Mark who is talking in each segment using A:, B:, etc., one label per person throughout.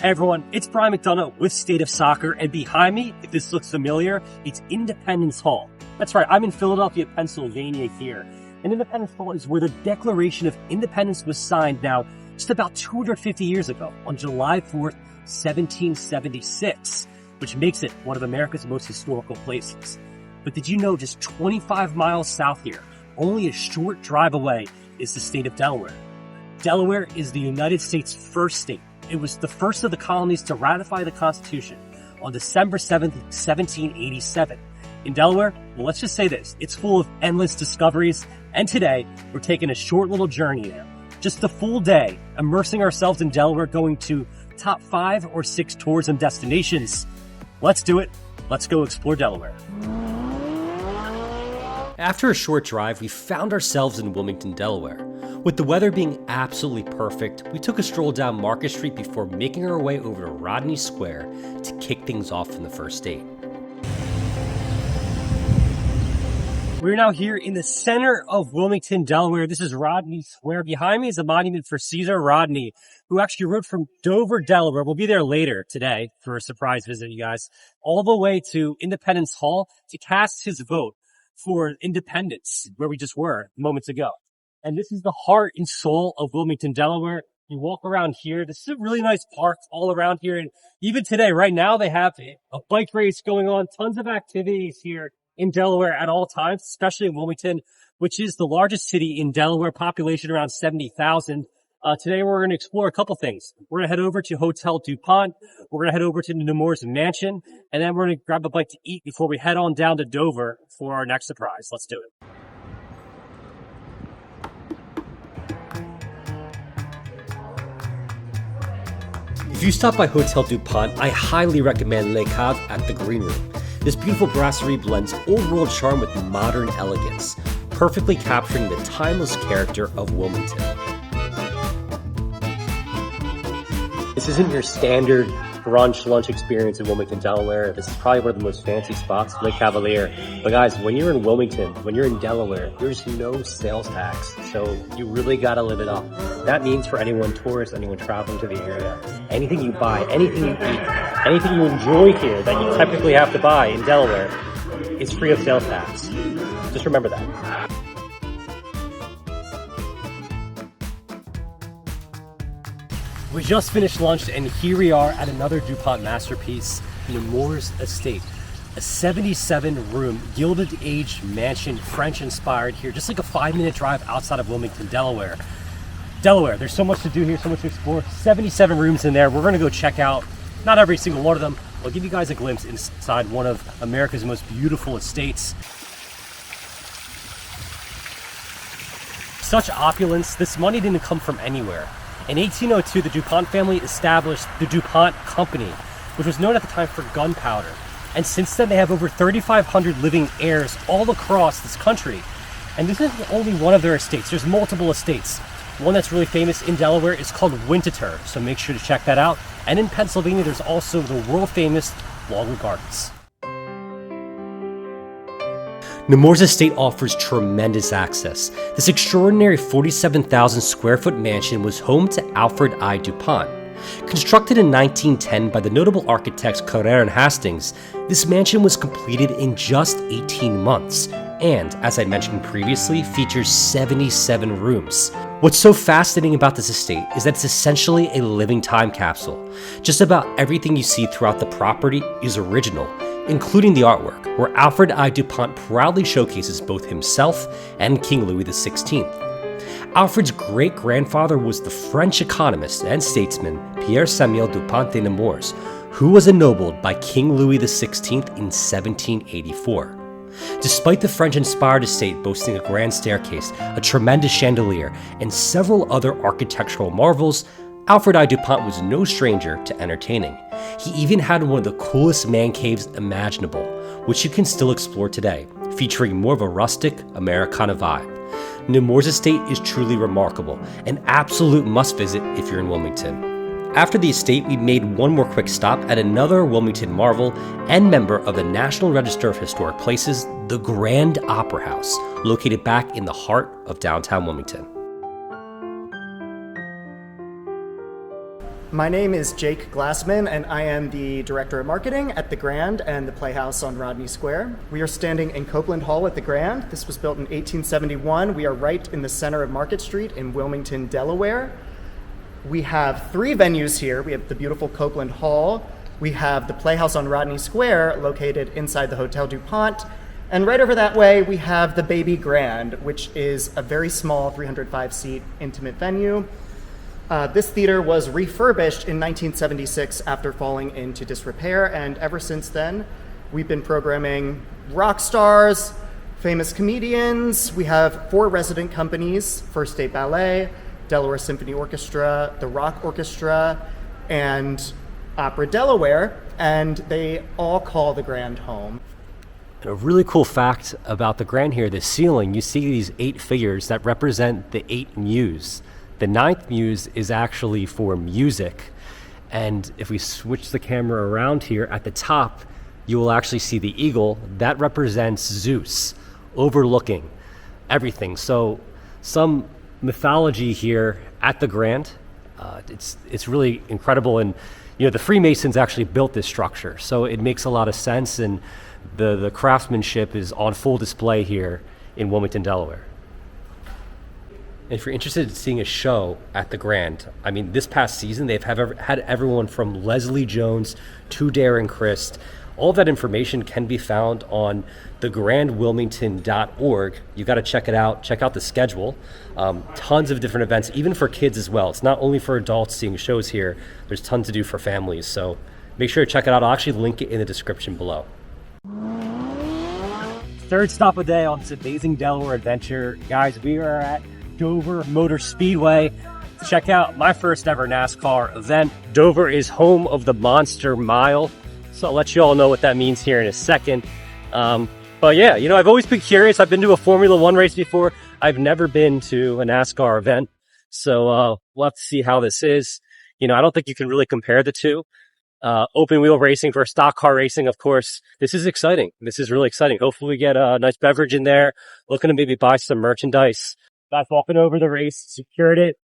A: Hey everyone, it's Brian McDonough with State of Soccer, and behind me, if this looks familiar, it's Independence Hall. That's right, I'm in Philadelphia, Pennsylvania here. And Independence Hall is where the Declaration of Independence was signed now just about 250 years ago on July 4th, 1776, which makes it one of America's most historical places. But did you know just 25 miles south here, only a short drive away, is the state of Delaware? Delaware is the United States' first state. It was the first of the colonies to ratify the Constitution on December 7th, 1787. In Delaware, well, let's just say this, it's full of endless discoveries, and today, we're taking a short little journey there. Just a full day, immersing ourselves in Delaware, going to top 5 or 6 tourism destinations. Let's do it. Let's go explore Delaware.
B: After a short drive, we found ourselves in Wilmington, Delaware. With the weather being absolutely perfect, we took a stroll down Market Street before making our way over to Rodney Square to kick things off in the first date.
A: We're now here in the center of Wilmington, Delaware. This is Rodney Square. Behind me is a monument for Caesar Rodney, who actually rode from Dover, Delaware. We'll be there later today for a surprise visit, you guys, all the way to Independence Hall to cast his vote for independence, where we just were moments ago. And this is the heart and soul of Wilmington, Delaware. You walk around here. This is a really nice park all around here. And even today, right now, they have a bike race going on. Tons of activities here in Delaware at all times, especially in Wilmington, which is the largest city in Delaware, population around 70,000. Today, we're going to explore a couple things. We're going to head over to Hotel du Pont. We're going to head over to the Nemours Mansion. And then we're going to grab a bite to eat before we head on down to Dover for our next surprise. Let's do it.
B: If you stop by Hotel du Pont, I highly recommend Le Cave at the Green Room. This beautiful brasserie blends old-world charm with modern elegance, perfectly capturing the timeless character of Wilmington. This isn't your standard brunch, lunch experience in Wilmington, Delaware. This is probably one of the most fancy spots, Lake Cavalier. But guys, when you're in Wilmington, when you're in Delaware, there's no sales tax. So you really gotta live it up. That means for anyone, tourists, anyone traveling to the area, anything you buy, anything you eat, anything you enjoy here that you typically have to buy in Delaware is free of sales tax. Just remember that.
A: We just finished lunch, and here we are at another DuPont masterpiece, Nemours Estate. A 77-room, Gilded Age mansion, French-inspired here, just like a 5-minute drive outside of Wilmington, Delaware. There's so much to do here, so much to explore. 77 rooms in there. We're going to go check out, not every single one of them. I'll give you guys a glimpse inside one of America's most beautiful estates. Such opulence. This money didn't come from anywhere. In 1802, the DuPont family established the DuPont Company, which was known at the time for gunpowder. And since then, they have over 3,500 living heirs all across this country. And this is only one of their estates. There's multiple estates. One that's really famous in Delaware is called Winterthur, so make sure to check that out. And in Pennsylvania, there's also the world-famous Longwood Gardens.
B: Nemours Estate offers tremendous access. This extraordinary 47,000 square foot mansion was home to Alfred I. DuPont. Constructed in 1910 by the notable architects Cavalier and Hastings, this mansion was completed in just 18 months and, as I mentioned previously, features 77 rooms. What's so fascinating about this estate is that it's essentially a living time capsule. Just about everything you see throughout the property is original, including the artwork, where Alfred I. DuPont proudly showcases both himself and King Louis XVI. Alfred's great-grandfather was the French economist and statesman Pierre-Samuel Dupont de Nemours, who was ennobled by King Louis XVI in 1784. Despite the French-inspired estate boasting a grand staircase, a tremendous chandelier, and several other architectural marvels, Alfred I. DuPont was no stranger to entertaining. He even had one of the coolest man caves imaginable, which you can still explore today, featuring more of a rustic Americana vibe. Nemours Estate is truly remarkable, an absolute must-visit if you're in Wilmington. After the estate, we made one more quick stop at another Wilmington marvel and member of the National Register of Historic Places, the Grand Opera House, located back in the heart of downtown Wilmington.
C: My name is Jake Glassman, and I am the Director of Marketing at the Grand and the Playhouse on Rodney Square. We are standing in Copeland Hall at the Grand. This was built in 1871. We are right in the center of Market Street in Wilmington, Delaware. We have 3 venues here. We have the beautiful Copeland Hall. We have the Playhouse on Rodney Square, located inside the Hotel du Pont. And right over that way, we have the Baby Grand, which is a very small 305-seat intimate venue. This theater was refurbished in 1976 after falling into disrepair, and ever since then, we've been programming rock stars, famous comedians. We have 4 resident companies: First State Ballet, Delaware Symphony Orchestra, the Rock Orchestra, and Opera Delaware, and they all call the Grand home.
B: And a really cool fact about the Grand here, the ceiling, you see these 8 figures that represent the 8 muses. The 9th muse is actually for music. And if we switch the camera around here at the top, you will actually see the eagle. That represents Zeus, overlooking everything. So some mythology here at the Grand. It's really incredible. And the Freemasons actually built this structure, so it makes a lot of sense. And the craftsmanship is on full display here in Wilmington, Delaware. And if you're interested in seeing a show at the Grand, I mean, this past season, they've had everyone from Leslie Jones to Darren Christ. All of that information can be found on thegrandwilmington.org. You got to check it out. Check out the schedule. Tons of different events, even for kids as well. It's not only for adults seeing shows here. There's tons to do for families. So make sure to check it out. I'll actually link it in the description below.
A: Third stop of the day on this amazing Delaware adventure. Guys, we are at Dover Motor Speedway. Check out my first ever NASCAR event. Dover is home of the Monster Mile, so I'll let you all know what that means here in a second. But yeah, I've always been curious. I've been to a Formula One race before. I've never been to a NASCAR event, so we'll have to see how this is. I don't think you can really compare the two. Open wheel racing versus stock car racing, of course. This is exciting. This is really exciting. Hopefully we get a nice beverage in there. Looking to maybe buy some merchandise. Guys, walking over the race, secured it.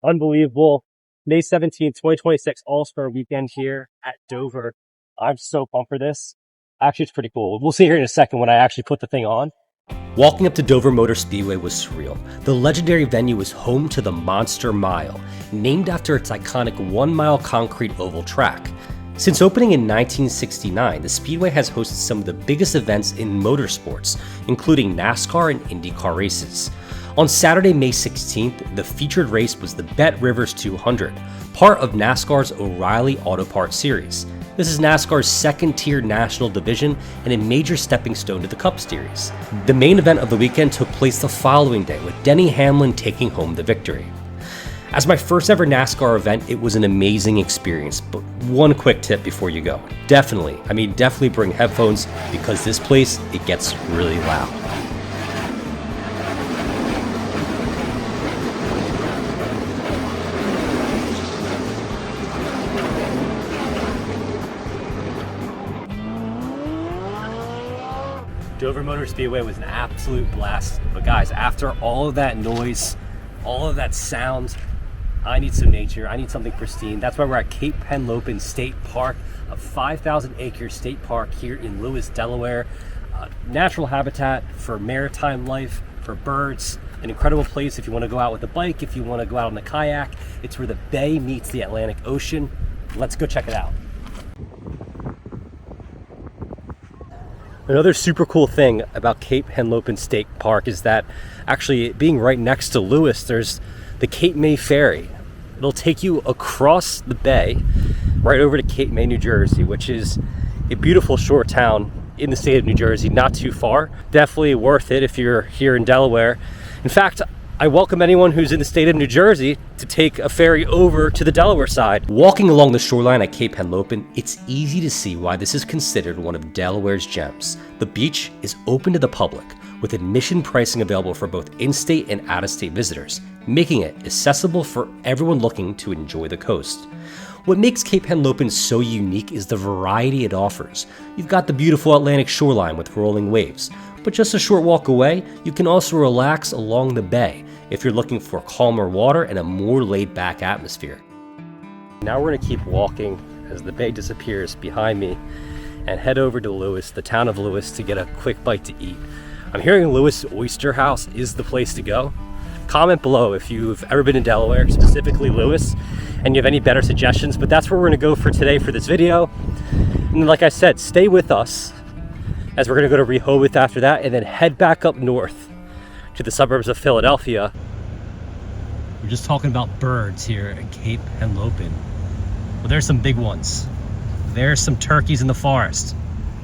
A: Unbelievable. May 17th, 2026 All-Star Weekend here at Dover. I'm so pumped for this. Actually, it's pretty cool. We'll see here in a second when I actually put the thing on.
B: Walking up to Dover Motor Speedway was surreal. The legendary venue is home to the Monster Mile, named after its iconic 1-mile concrete oval track. Since opening in 1969, the Speedway has hosted some of the biggest events in motorsports, including NASCAR and IndyCar races. On Saturday, May 16th, the featured race was the Bet Rivers 200, part of NASCAR's O'Reilly Auto Parts series. This is NASCAR's second-tier national division and a major stepping stone to the Cup Series. The main event of the weekend took place the following day, with Denny Hamlin taking home the victory. As my first ever NASCAR event, it was an amazing experience, but one quick tip before you go. Definitely bring headphones, because this place, it gets really loud.
A: Dover Motor Speedway was an absolute blast. But guys, after all of that noise, all of that sound, I need some nature. I need something pristine. That's why we're at Cape Henlopen State Park, a 5,000-acre state park here in Lewes, Delaware. Natural habitat for maritime life, for birds. An incredible place if you want to go out with a bike, if you want to go out on a kayak. It's where the bay meets the Atlantic Ocean. Let's go check it out. Another super cool thing about Cape Henlopen State Park is that actually being right next to Lewes, there's the Cape May Ferry. It'll take you across the bay right over to Cape May, New Jersey, which is a beautiful shore town in the state of New Jersey, not too far. Definitely worth it if you're here in Delaware. In fact, I welcome anyone who's in the state of New Jersey to take a ferry over to the Delaware side. Walking along the shoreline at Cape Henlopen, it's easy to see why this is considered one of Delaware's gems. The beach is open to the public, with admission pricing available for both in-state and out-of-state visitors, making it accessible for everyone looking to enjoy the coast. What makes Cape Henlopen so unique is the variety it offers. You've got the beautiful Atlantic shoreline with rolling waves, but just a short walk away, you can also relax along the bay if you're looking for calmer water and a more laid-back atmosphere.
B: Now we're gonna keep walking as the bay disappears behind me and head over to Lewes, the town of Lewes, to get a quick bite to eat. I'm hearing Lewes Oyster House is the place to go. Comment below if you've ever been in Delaware, specifically Lewes, and you have any better suggestions, but that's where we're gonna go for today for this video. And like I said, stay with us as we're gonna go to Rehoboth after that and then head back up north to the suburbs of Philadelphia. We're just talking about birds here at Cape Henlopen. Well, there's some big ones. There's some turkeys in the forest.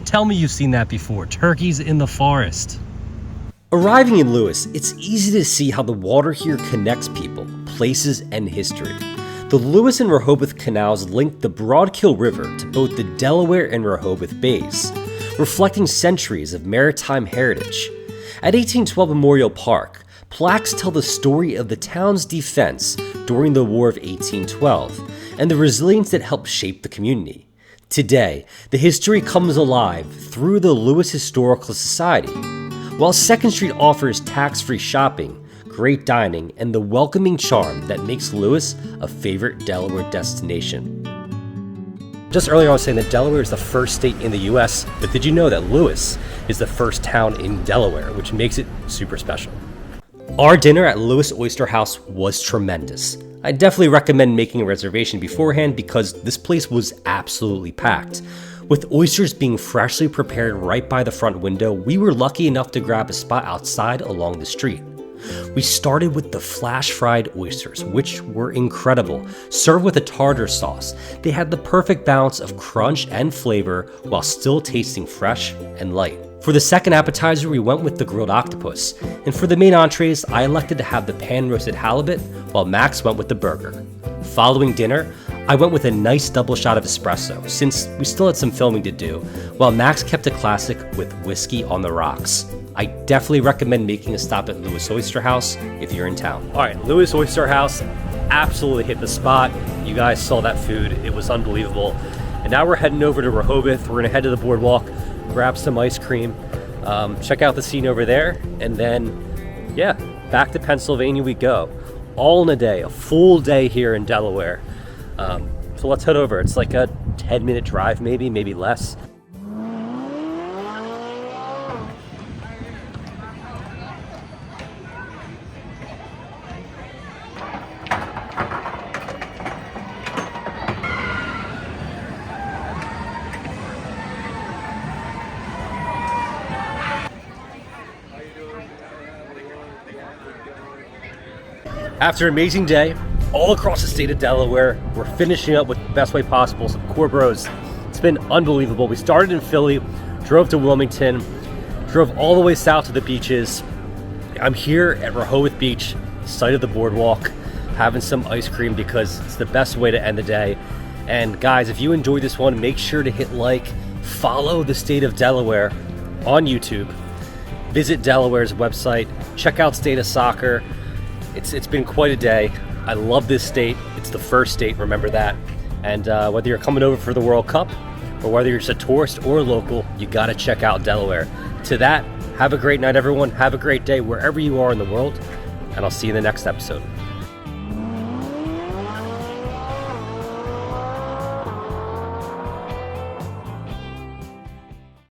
B: Tell me you've seen that before, turkeys in the forest. Arriving in Lewes, it's easy to see how the water here connects people, places, and history. The Lewes and Rehoboth canals link the Broadkill River to both the Delaware and Rehoboth bays, reflecting centuries of maritime heritage. At 1812 Memorial Park, plaques tell the story of the town's defense during the War of 1812 and the resilience that helped shape the community. Today, the history comes alive through the Lewes Historical Society, while 2nd Street offers tax-free shopping, great dining, and the welcoming charm that makes Lewes a favorite Delaware destination. Just earlier I was saying that Delaware is the first state in the US, but did you know that Lewes is the first town in Delaware, which makes it super special. Our dinner at Lewes Oyster House was tremendous. I definitely recommend making a reservation beforehand because this place was absolutely packed. With oysters being freshly prepared right by the front window, we were lucky enough to grab a spot outside along the street. We started with the flash fried oysters, which were incredible. Served with a tartar sauce, they had the perfect balance of crunch and flavor while still tasting fresh and light. For the second appetizer, we went with the grilled octopus, and for the main entrees, I elected to have the pan-roasted halibut, while Max went with the burger. Following dinner, I went with a nice double shot of espresso, since we still had some filming to do, while Max kept it classic with whiskey on the rocks. I definitely recommend making a stop at Lewes Oyster House if you're in town. All right, Lewes Oyster House absolutely hit the spot. You guys saw that food, it was unbelievable. And now we're heading over to Rehoboth. We're gonna head to the boardwalk, grab some ice cream, check out the scene over there, and then, yeah, back to Pennsylvania we go. All in a day, a full day here in Delaware. So let's head over. It's like a 10-minute drive, maybe less. After an amazing day, all across the state of Delaware, we're finishing up with the best way possible, some core bros. It's been unbelievable. We started in Philly, drove to Wilmington, drove all the way south to the beaches. I'm here at Rehoboth Beach, site of the boardwalk, having some ice cream because it's the best way to end the day. And guys, if you enjoyed this one, make sure to hit like, follow the state of Delaware on YouTube, visit Delaware's website, check out State of Soccer. It's been quite a day. I love this state. It's the first state, remember that. And whether you're coming over for the World Cup or whether you're just a tourist or a local, you gotta check out Delaware. To that, have a great night, everyone. Have a great day wherever you are in the world, and I'll see you in the next episode.